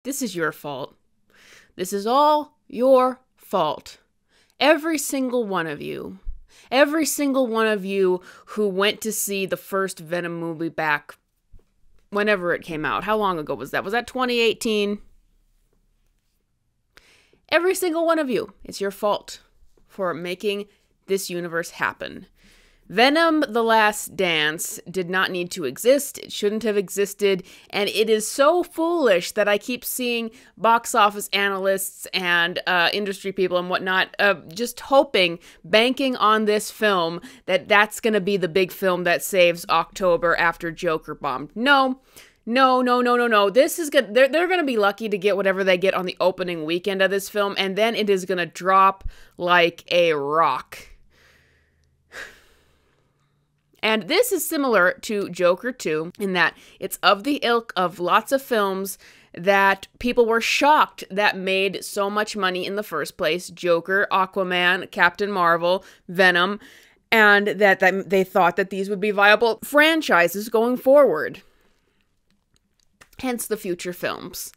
This is your fault. This is all your fault. Every single one of you. Every single one of you who went to see the first Venom movie back whenever it came out. How long ago was that? Was that 2018? Every single one of you. It's your fault for making this universe happen. Venom: The Last Dance did not need to exist. It shouldn't have existed. And it is so foolish that I keep seeing box office analysts and industry people and whatnot just hoping, banking on this film, that that's going to be the big film that saves October after Joker bombed. No. This is good. They're going to be lucky to get whatever they get on the opening weekend of this film, and then it is going to drop like a rock. And this is similar to Joker 2 in that it's of the ilk of lots of films that people were shocked that made so much money in the first place. Joker, Aquaman, Captain Marvel, Venom, and that they thought that these would be viable franchises going forward. Hence the future films.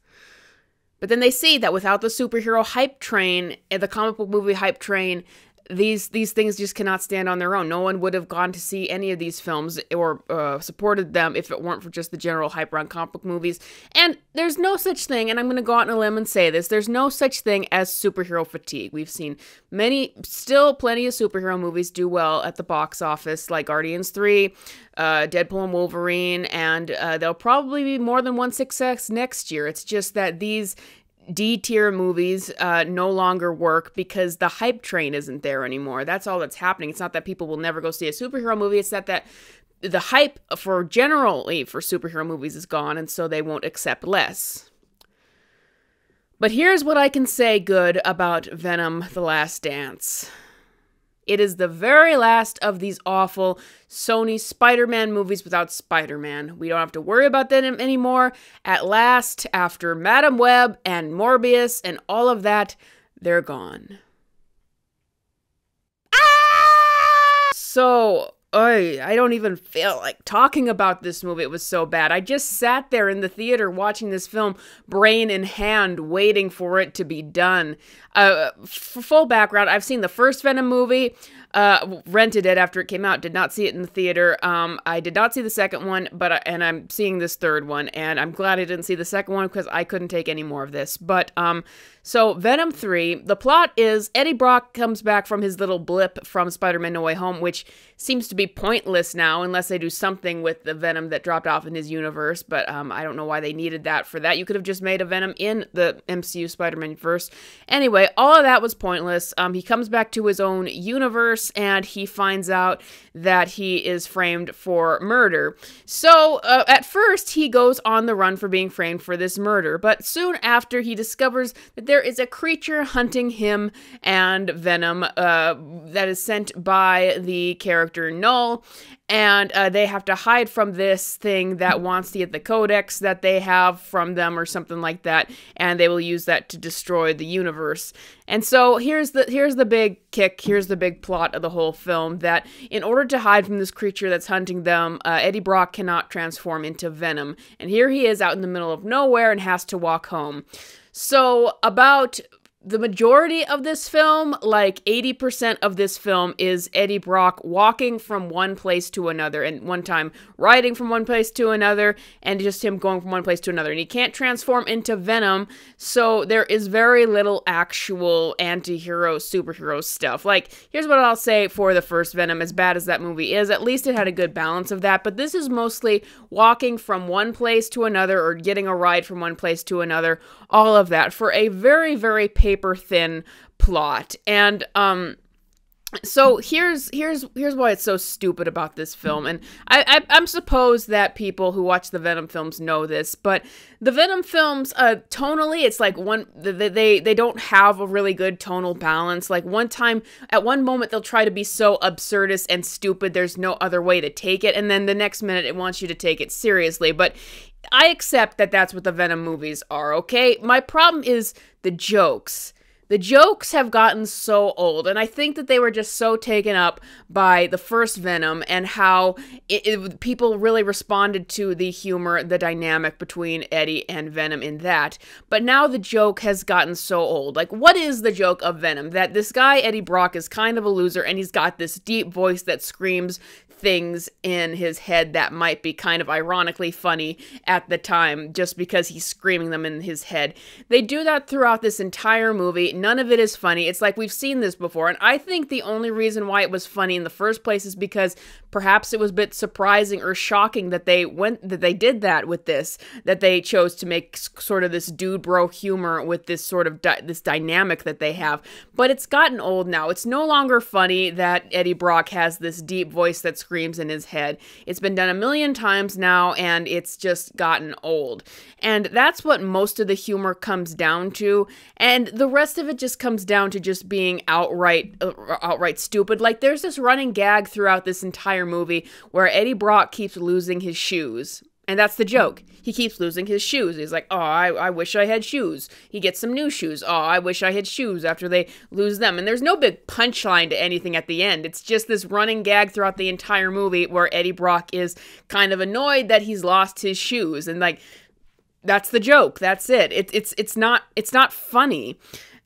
But then they see that without the superhero hype train, the comic book movie hype train, these things just cannot stand on their own. No one would have gone to see any of these films or supported them if it weren't for just the general hype around comic book movies. And there's no such thing, and I'm going to go out on a limb and say this, there's no such thing as superhero fatigue. We've seen plenty of superhero movies do well at the box office, like Guardians 3, Deadpool and Wolverine, and there'll probably be more than one success next year. It's just that these D-tier movies no longer work because the hype train isn't there anymore. That's all that's happening. It's not that people will never go see a superhero movie. It's that the hype generally for superhero movies is gone, and so they won't accept less. But here's what I can say good about Venom: The Last Dance. It is the very last of these awful Sony Spider-Man movies without Spider-Man. We don't have to worry about them anymore. At last, after Madam Web and Morbius and all of that, they're gone. So, I don't even feel like talking about this movie. It was so bad. I just sat there in the theater watching this film, brain in hand, waiting for it to be done. For full background, I've seen the first Venom movie, rented it after it came out, did not see it in the theater. I did not see the second one, and I'm seeing this third one, and I'm glad I didn't see the second one because I couldn't take any more of this. But, so Venom 3, the plot is Eddie Brock comes back from his little blip from Spider-Man No Way Home, which seems to be pointless now unless they do something with the Venom that dropped off in his universe, but I don't know why they needed that for that. You could have just made a Venom in the MCU Spider-Man universe. Anyway, all of that was pointless. He comes back to his own universe, and he finds out that he is framed for murder. So, at first, he goes on the run for being framed for this murder, but soon after, he discovers that there is a creature hunting him and Venom that is sent by the character Null, and they have to hide from this thing that wants to get the codex that they have from them or something like that, and they will use that to destroy the universe. And so here's the big kick, here's the big plot of the whole film, that in order to hide from this creature that's hunting them, Eddie Brock cannot transform into Venom. And here he is out in the middle of nowhere and has to walk home. So about the majority of this film, like 80% of this film, is Eddie Brock walking from one place to another, and one time riding from one place to another, and just him going from one place to another. And he can't transform into Venom, so there is very little actual anti-hero, superhero stuff. Like, here's what I'll say for the first Venom, as bad as that movie is, at least it had a good balance of that, but this is mostly walking from one place to another, or getting a ride from one place to another, all of that, for a very, very paper-thin plot. And so here's why it's so stupid about this film. And I'm supposed that people who watch the Venom films know this, but the Venom films, tonally, it's like they don't have a really good tonal balance. Like at one moment they'll try to be so absurdist and stupid there's no other way to take it, and then the next minute it wants you to take it seriously. But I accept that that's what the Venom movies are, okay? My problem is the jokes. The jokes have gotten so old, and I think that they were just so taken up by the first Venom and how people really responded to the humor, the dynamic between Eddie and Venom in that. But now the joke has gotten so old. Like, what is the joke of Venom? That this guy, Eddie Brock, is kind of a loser, and he's got this deep voice that screams things in his head that might be kind of ironically funny at the time, just because he's screaming them in his head. They do that throughout this entire movie. None of it is funny. It's like we've seen this before, and I think the only reason why it was funny in the first place is because perhaps it was a bit surprising or shocking that they did that with this, that they chose to make sort of this dude bro humor with this sort of this dynamic that they have. But it's gotten old now. It's no longer funny that Eddie Brock has this deep voice that screams in his head. It's been done a million times now, and it's just gotten old. And that's what most of the humor comes down to, and the rest of it just comes down to just being outright stupid. Like, there's this running gag throughout this entire movie where Eddie Brock keeps losing his shoes. And that's the joke. He keeps losing his shoes. He's like, oh, I wish I had shoes. He gets some new shoes. Oh, I wish I had shoes after they lose them. And there's no big punchline to anything at the end. It's just this running gag throughout the entire movie where Eddie Brock is kind of annoyed that he's lost his shoes. And, like, that's the joke. That's it. It's not funny.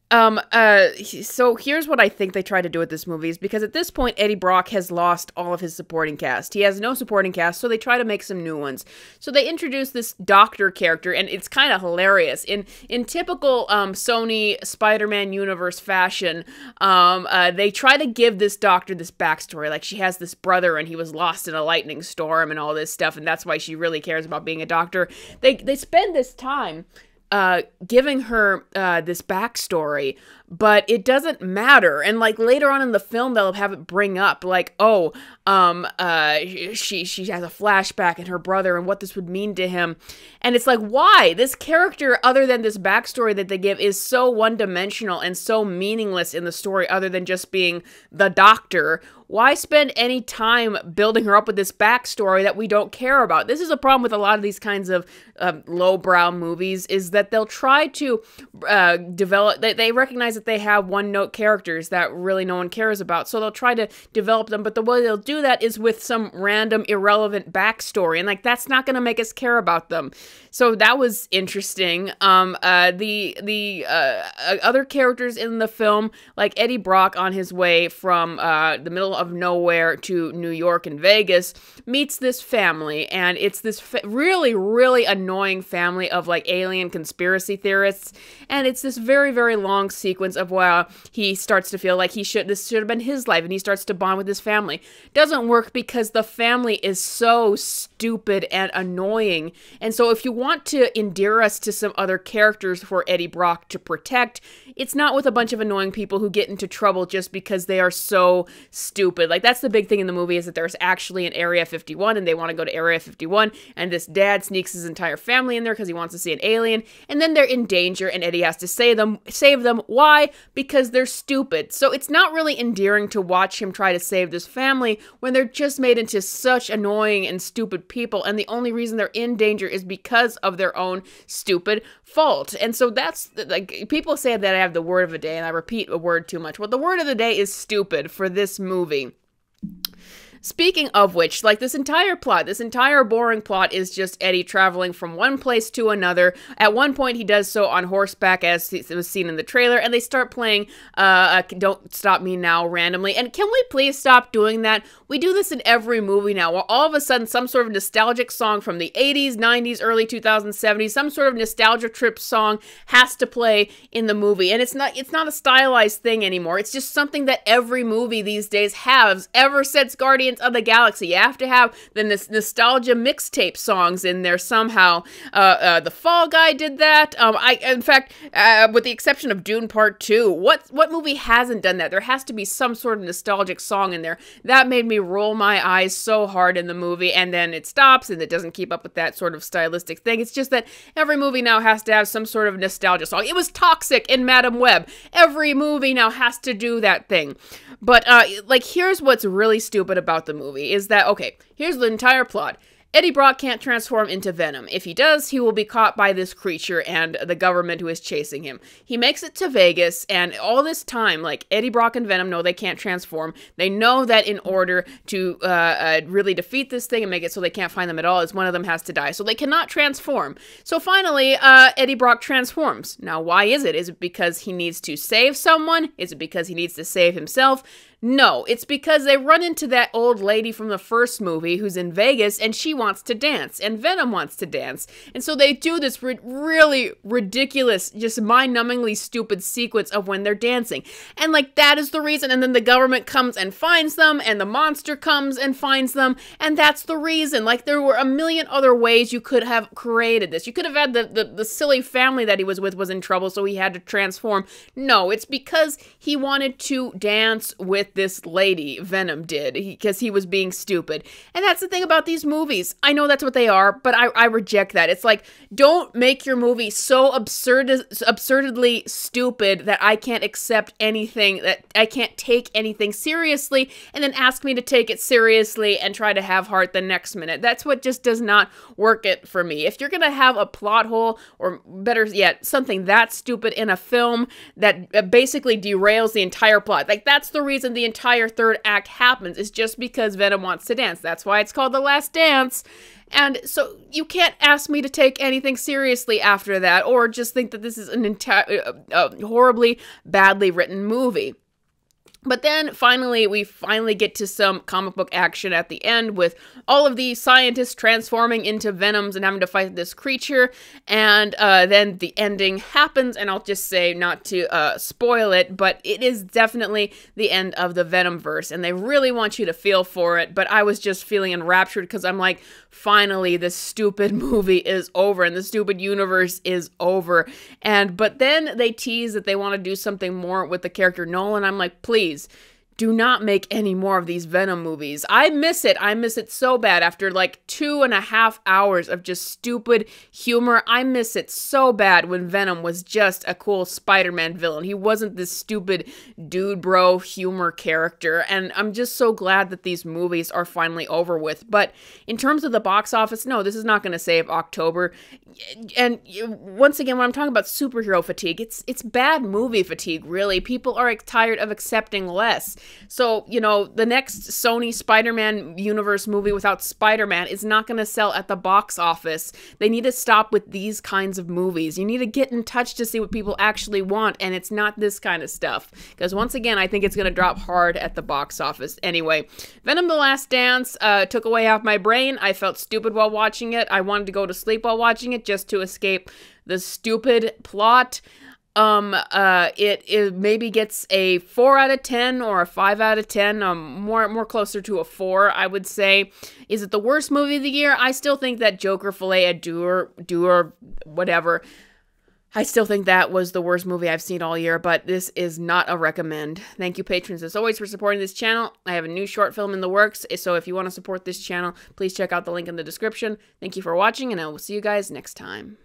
So here's what I think they try to do with this movie is because at this point, Eddie Brock has lost all of his supporting cast. He has no supporting cast, so they try to make some new ones. So they introduce this doctor character, and it's kind of hilarious. In typical Sony Spider-Man universe fashion, they try to give this doctor this backstory. Like, she has this brother, and he was lost in a lightning storm and all this stuff, and that's why she really cares about being a doctor. They spend this time giving her this backstory, but it doesn't matter. And, like, later on in the film, they'll have it bring up, like, oh, she has a flashback and her brother and what this would mean to him. And it's like, why? This character, other than this backstory that they give, is so one-dimensional and so meaningless in the story, other than just being the doctor. Why spend any time building her up with this backstory that we don't care about? This is a problem with a lot of these kinds of lowbrow movies, is that they'll try to develop, they recognize that they have one-note characters that really no one cares about, so they'll try to develop them, but the way they'll do that is with some random, irrelevant backstory, and, like, that's not going to make us care about them. So that was interesting. The other characters in the film, like Eddie Brock on his way from the middle of nowhere to New York and Vegas, meets this family, and it's this really, really annoying family of, like, alien conspiracy theorists, and it's this very, very long sequence of where he starts to feel like this should have been his life, and he starts to bond with his family. Doesn't work because the family is so stupid and annoying, and so if you want to endear us to some other characters for Eddie Brock to protect, it's not with a bunch of annoying people who get into trouble just because they are so stupid. Like, that's the big thing in the movie, is that there's actually an Area 51, and they want to go to Area 51, and this dad sneaks his entire family in there because he wants to see an alien, and then they're in danger, and Eddie has to save them. Why? Because they're stupid. So it's not really endearing to watch him try to save this family when they're just made into such annoying and stupid people, and the only reason they're in danger is because of their own stupid fault. And so that's, like, people say that I have the word of the day, and I repeat a word too much. Well, the word of the day is stupid for this movie. Speaking of which, like, this entire boring plot is just Eddie traveling from one place to another. At one point, he does so on horseback, as it was seen in the trailer, and they start playing Don't Stop Me Now randomly. And can we please stop doing that? We do this in every movie now, where all of a sudden some sort of nostalgic song from the 80s, 90s, early 2000s, 70s, some sort of nostalgia trip song has to play in the movie. And it's not a stylized thing anymore. It's just something that every movie these days has, ever since Guardians of the Galaxy. You have to have the nostalgia mixtape songs in there somehow. The Fall Guy did that. In fact, with the exception of Dune Part 2, what movie hasn't done that? There has to be some sort of nostalgic song in there. That made me roll my eyes so hard in the movie, and then it stops, and it doesn't keep up with that sort of stylistic thing. It's just that every movie now has to have some sort of nostalgia song. It was Toxic in Madam Web. Every movie now has to do that thing. But, like, here's what's really stupid about the movie, is that, okay, here's the entire plot. Eddie Brock can't transform into Venom. If he does, he will be caught by this creature and the government who is chasing him. He makes it to Vegas, and all this time, like, Eddie Brock and Venom know they can't transform. They know that in order to really defeat this thing and make it so they can't find them at all, is one of them has to die. So they cannot transform. So finally, Eddie Brock transforms. Now, why is it? Is it because he needs to save someone? Is it because he needs to save himself? No, it's because they run into that old lady from the first movie who's in Vegas, and she wants to dance, and Venom wants to dance. And so they do this really ridiculous, just mind-numbingly stupid sequence of when they're dancing. And, like, that is the reason. And then the government comes and finds them, and the monster comes and finds them, and that's the reason. Like, there were a million other ways you could have created this. You could have had the silly family that he was with was in trouble, so he had to transform. No, it's because he wanted to dance with this lady, Venom did, because he was being stupid. And that's the thing about these movies. I know that's what they are, but I reject that. It's like, don't make your movie so absurdly stupid that I can't accept anything, that I can't take anything seriously, and then ask me to take it seriously and try to have heart the next minute. That's what just does not work it for me. If you're gonna have a plot hole, or better yet, something that stupid in a film that basically derails the entire plot, like, that's the reason the entire third act happens, is just because Venom wants to dance. That's why it's called The Last Dance. And so you can't ask me to take anything seriously after that, or just think that this is an horribly badly written movie. But then we finally get to some comic book action at the end with all of these scientists transforming into Venoms and having to fight this creature. And then the ending happens, and I'll just say, not to spoil it, but it is definitely the end of the Venomverse. And they really want you to feel for it, but I was just feeling enraptured because I'm like, finally, this stupid movie is over and the stupid universe is over. But then they tease that they want to do something more with the character Nolan. I'm like, please, do not make any more of these Venom movies. I miss it. I miss it so bad after like 2.5 hours of just stupid humor. I miss it so bad when Venom was just a cool Spider-Man villain. He wasn't this stupid dude bro humor character. And I'm just so glad that these movies are finally over with. But in terms of the box office, no, this is not going to save October. And once again, when I'm talking about superhero fatigue, it's bad movie fatigue, really. People are tired of accepting less. So, you know, the next Sony Spider-Man universe movie without Spider-Man is not going to sell at the box office. They need to stop with these kinds of movies. You need to get in touch to see what people actually want, and it's not this kind of stuff. Because once again, I think it's going to drop hard at the box office. Anyway, Venom: The Last Dance took away half my brain. I felt stupid while watching it. I wanted to go to sleep while watching it just to escape the stupid plot. It maybe gets a 4 out of 10 or a 5 out of 10, more closer to a 4, I would say. Is it the worst movie of the year? I still think that Joker Filet Dour, whatever. I still think that was the worst movie I've seen all year, but this is not a recommend. Thank you, patrons, as always, for supporting this channel. I have a new short film in the works, so if you want to support this channel, please check out the link in the description. Thank you for watching, and I will see you guys next time.